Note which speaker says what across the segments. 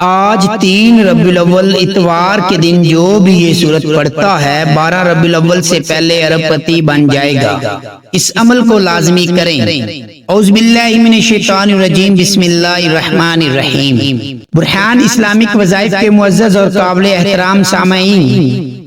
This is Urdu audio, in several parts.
Speaker 1: آج 3 ربیع الاول اتوار کے دن جو بھی یہ سورت پڑھتا ہے 12 ربیع الاول سے پہلے ارب پتی بن جائے گا۔ اس عمل کو لازمی کریں۔ اعوذ باللہ من الشیطان الرجیم، بسم اللہ الرحمن الرحیم۔ برہان اسلامک وظائف کے معزز اور قابل احترام سامعین،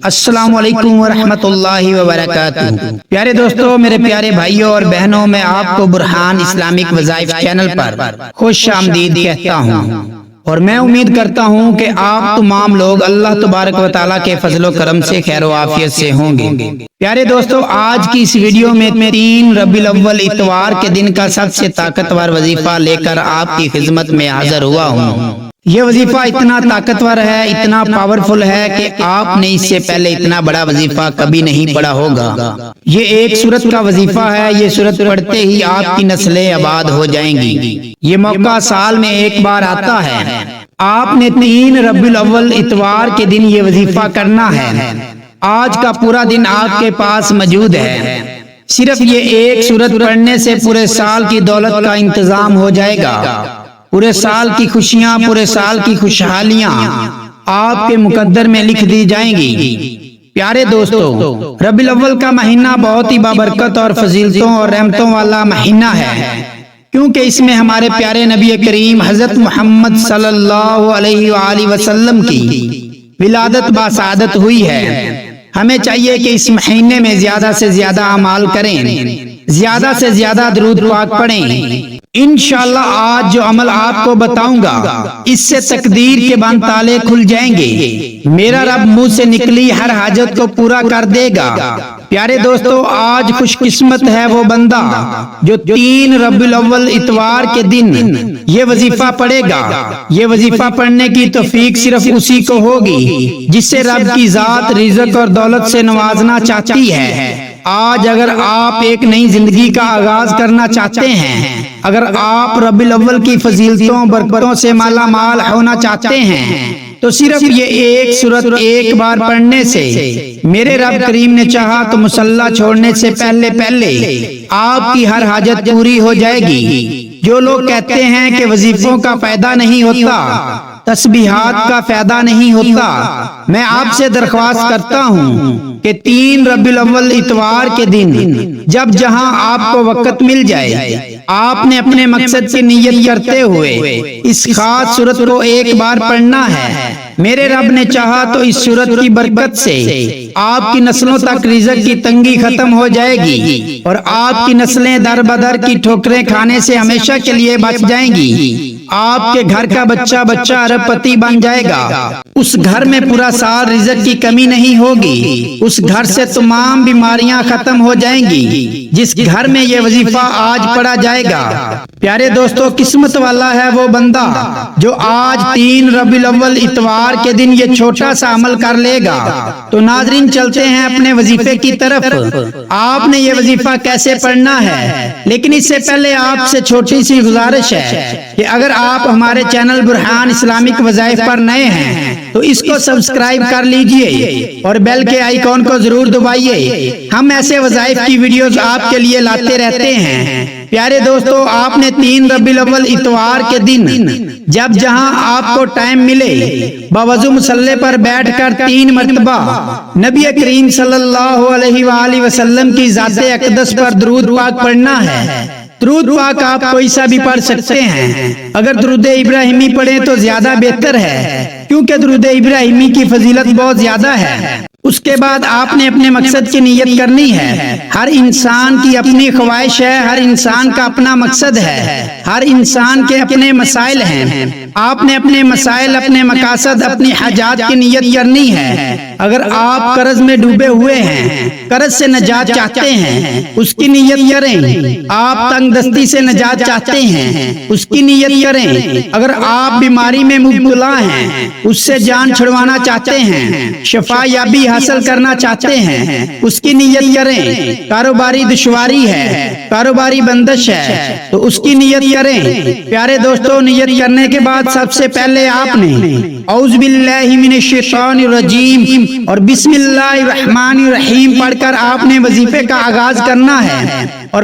Speaker 1: السلام علیکم ورحمۃ اللہ وبرکاتہ۔ پیارے دوستو، میرے پیارے بھائیوں اور بہنوں، میں آپ کو برہان اسلامک وظائف چینل پر خوش آمدید کہتا ہوں، اور میں امید کرتا ہوں کہ آپ تمام لوگ اللہ تبارک و تعالیٰ کے فضل و کرم سے خیر و عافیت سے ہوں گے۔ پیارے دوستو، آج کی اس ویڈیو میں 3 ربیع الاول اتوار کے دن کا سب سے طاقتور وظیفہ لے کر آپ کی خدمت میں حاضر ہوا ہوں۔ یہ وظیفہ اتنا طاقتور ہے، اتنا پاورفل ہے کہ آپ نے اس سے پہلے اتنا بڑا وظیفہ کبھی نہیں پڑھا ہوگا۔ یہ ایک سورت کا وظیفہ ہے، یہ سورت پڑھتے ہی آپ کی نسلیں آباد ہو جائیں گی۔ یہ موقع سال میں ایک بار آتا ہے۔ آپ نے 3 ربیع الاول اتوار کے دن یہ وظیفہ کرنا ہے۔ آج کا پورا دن آپ کے پاس موجود ہے۔ صرف یہ ایک سورت پڑھنے سے پورے سال کی دولت کا انتظام ہو جائے گا۔ پورے سال کی خوشیاں، پورے سال کی خوشحالیاں آپ کے مقدر میں لکھ دی جائیں گی۔ پیارے دوستو، ربیع الاول کا مہینہ بہت ہی بابرکت اور فضیلتوں اور رحمتوں والا مہینہ ہے، کیونکہ اس میں ہمارے پیارے نبی کریم حضرت محمد صلی اللہ علیہ وآلہ وسلم کی ولادت باسعادت ہوئی ہے۔ ہمیں چاہیے کہ اس مہینے میں زیادہ سے زیادہ اعمال کریں، زیادہ سے زیادہ درود پاک پڑھیں۔ انشاءاللہ آج جو عمل آپ کو بتاؤں گا، اس سے تقدیر کے بند تالے کھل جائیں گے۔ میرا رب منہ سے نکلی ہر حاجت کو پورا کر دے گا۔ پیارے دوستو، آج خوش قسمت ہے وہ بندہ جو 3 ربیع الاول اتوار کے دن یہ وظیفہ پڑھے گا۔ یہ وظیفہ پڑھنے کی توفیق صرف اسی کو ہوگی جسے رب کی ذات رزق اور دولت سے نوازنا چاہتی ہے۔ آج اگر آپ ایک نئی زندگی کا آغاز کرنا چاہتے ہیں، اگر آپ ربیع الاول کی فضیلتوں برکتوں سے مالا مال ہونا چاہتے ہیں، تو صرف یہ ایک سورت ایک بار پڑھنے سے میرے رب کریم نے چاہا تو مصلی چھوڑنے سے پہلے آپ کی ہر حاجت پوری ہو جائے گی۔ جو لوگ کہتے ہیں کہ وظیفوں کا فائدہ نہیں ہوتا، تسبیحات کا فائدہ نہیں ہوتا، میں آپ سے درخواست کرتا ہوں کہ 3 ربیع الاول اتوار کے دن جب جہاں آپ کو وقت مل جائے، آپ نے اپنے مقصد کی نیت کرتے ہوئے اس خاص سورت کو ایک بار پڑھنا ہے۔ میرے رب نے چاہا تو اس سورت کی برکت سے آپ کی نسلوں تک رزق کی تنگی ختم ہو جائے گی، اور آپ کی نسلیں در بدر کی ٹھوکریں کھانے سے ہمیشہ کے لیے بچ جائیں گی۔ آپ کے گھر کا بچہ ارب پتی بن جائے گا۔ اس گھر میں پورا سال رزق کی کمی نہیں ہوگی۔ اس گھر سے تمام بیماریاں ختم ہو جائیں گی جس گھر میں یہ وظیفہ آج پڑھا جائے گا۔ پیارے دوستو، قسمت والا ہے وہ بندہ جو آج 3 ربیع الاول اتوار کے دن یہ چھوٹا سا عمل کر لے گا۔ تو ناظرین، چلتے ہیں اپنے وظیفے کی طرف۔ آپ نے یہ وظیفہ کیسے پڑھنا ہے، لیکن اس سے پہلے آپ سے چھوٹی سی گزارش ہے کہ اگر آپ ہمارے چینل برہان اسلامک وظائف پر نئے ہیں تو اس کو سبسکرائب کر لیجئے اور بیل کے آئیکن کو ضرور دبائیے۔ ہم ایسے وظائف کی ویڈیوز آپ کے لیے لاتے رہتے ہیں۔ پیارے دوستو، آپ نے 3 ربیع الاول اتوار کے دن جب جہاں آپ کو ٹائم ملے، باوضو مصلی پر بیٹھ کر 3 مرتبہ نبی کریم صلی اللہ علیہ وآلہ وسلم کی ذات اقدس پر درود پاک پڑھنا ہے۔ درود پاک آپ کوئی سا بھی پڑھ سکتے ہیں۔ اگر درود ابراہیمی پڑھیں تو زیادہ بہتر ہے، کیونکہ درود ابراہیمی کی فضیلت بہت زیادہ ہے۔ اس کے بعد آپ نے اپنے مقصد کی نیت کرنی ہے۔ ہر انسان کی اپنی خواہش ہے، ہر انسان کا اپنا مقصد ہے، ہر انسان کے اپنے مسائل ہیں۔ آپ نے اپنے مسائل، اپنے مقاصد، اپنی حاجات کی نیت کرنی ہے۔ اگر آپ قرض میں ڈوبے ہوئے ہیں، قرض سے نجات چاہتے ہیں، اس کی نیت کریں۔ آپ تنگ دستی سے نجات چاہتے ہیں، اس کی نیت کریں۔ اگر آپ بیماری میں مبتلا ہیں، اس سے جان چھڑوانا چاہتے ہیں، شفا یابی حاصل کرنا چاہتے ہیں، اس کی نیت کریں۔ کاروباری دشواری ہے، کاروباری بندش ہے، تو اس کی نیت کریں۔ پیارے دوستو، نیت کرنے کے بعد سب سے پہلے آپ نے اعوذ باللہ من الشیطان الرجیم اور بسم اللہ الرحمن الرحیم پڑھ کر آپ نے وظیفے کا آغاز کرنا ہے، اور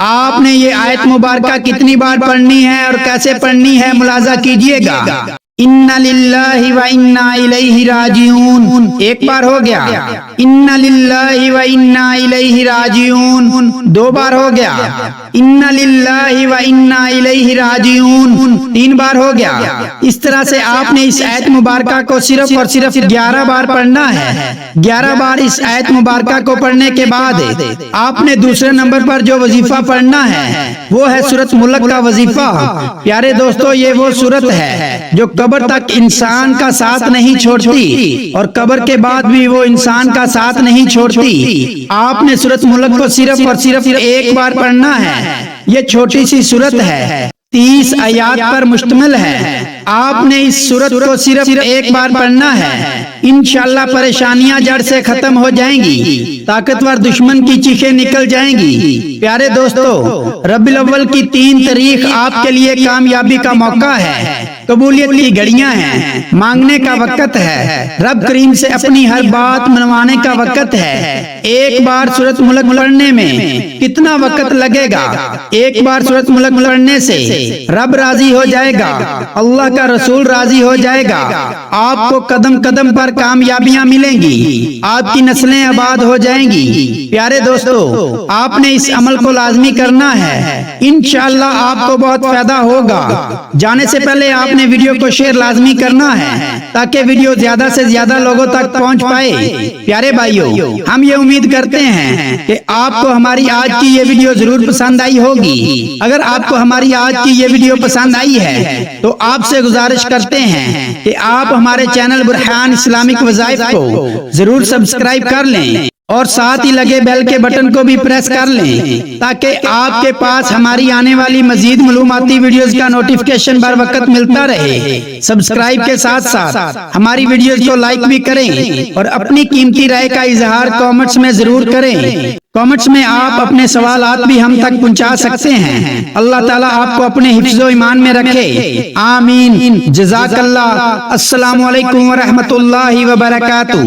Speaker 1: آپ نے یہ آیت مبارکہ کتنی بار پڑھنی ہے اور کیسے پڑھنی ہے ملاحظہ کیجئے گا۔ اِنَّ لِلَّهِ وَإِنَّا إِلَيْهِ رَاجِعُونَ ایک بار ہو گیا، اِنَّ لِلَّهِ وَإِنَّا إِلَيْهِ رَاجِعُونَ دو بار ہو گیا، اِنَّ لِلَّهِ وَإِنَّا إِلَيْهِ رَاجِعُونَ تین بار ہو گیا۔ اس طرح سے آپ نے اس آیت مبارکہ کو صرف اور صرف 11 بار پڑھنا ہے۔ 11 بار اس آیت مبارکہ کو پڑھنے کے بعد آپ نے دوسرے نمبر پر جو وظیفہ پڑھنا ہے وہ ہے سورۃ ملک کا وظیفہ۔ پیارے دوستو، یہ وہ سورت ہے جو قبر تک انسان کا ساتھ نہیں چھوڑتی اور قبر کے بعد بھی وہ انسان کا ساتھ نہیں چھوڑتی۔ آپ نے سورۃ ملک کو صرف اور صرف ایک بار پڑھنا ہے۔ یہ چھوٹی سی سورت ہے، 30 آیات پر مشتمل ہے۔ آپ نے اس سورت کو صرف ایک بار پڑھنا ہے، انشاءاللہ پریشانیاں جڑ سے ختم ہو جائیں گی، طاقتور دشمن کی چیخیں نکل جائیں گی۔ پیارے دوستو، ربیع الاول کی 3 تاریخ آپ کے لیے کامیابی کا موقع ہے، قبولیت کی گھڑیاں ہیں، مانگنے کا وقت ہے، رب کریم سے اپنی ہر بات منوانے کا وقت ہے۔ ایک بار سورۃ ملک پڑھنے میں کتنا وقت لگے گا؟ ایک بار سورۃ ملک پڑھنے سے رب راضی ہو جائے گا، اللہ کا رسول راضی ہو جائے گا، آپ کو قدم قدم پر کامیابیاں ملیں گی، آپ کی نسلیں آباد ہو جائیں گی۔ پیارے دوستو، آپ نے اس عمل کو لازمی کرنا ہے، انشاءاللہ آپ کو بہت فائدہ ہوگا۔ جانے سے پہلے آپ نے ویڈیو کو شیئر لازمی کرنا ہے تاکہ ویڈیو زیادہ سے زیادہ لوگوں تک پہنچ پائے۔ پیارے بھائیو، ہم یہ امید کرتے ہیں کہ آپ کو ہماری آج کی یہ ویڈیو ضرور پسند آئی ہوگی۔ اگر آپ کو ہماری آج کی یہ ویڈیو پسند آئی ہے تو آپ سے گزارش کرتے ہیں کہ آپ ہمارے چینل برہان اسلامک وظائف کو ضرور سبسکرائب کر لیں اور ساتھ ہی لگے بیل کے بٹن کو بھی پریس کر لیں تاکہ آپ کے پاس ہماری آنے والی مزید معلوماتی ویڈیوز کا نوٹیفکیشن بر وقت ملتا رہے۔ سبسکرائب کے ساتھ ساتھ ہماری ویڈیوز کو لائک بھی کریں اور اپنی قیمتی رائے کا اظہار کامنٹس میں ضرور کریں۔ کامنٹس میں آپ اپنے سوالات بھی ہم تک پہنچا سکتے ہیں۔ اللہ تعالیٰ آپ کو اپنے حفظ و ایمان میں رکھے، آمین۔ جزاک اللہ۔ السلام علیکم ورحمۃ اللہ وبرکاتہ۔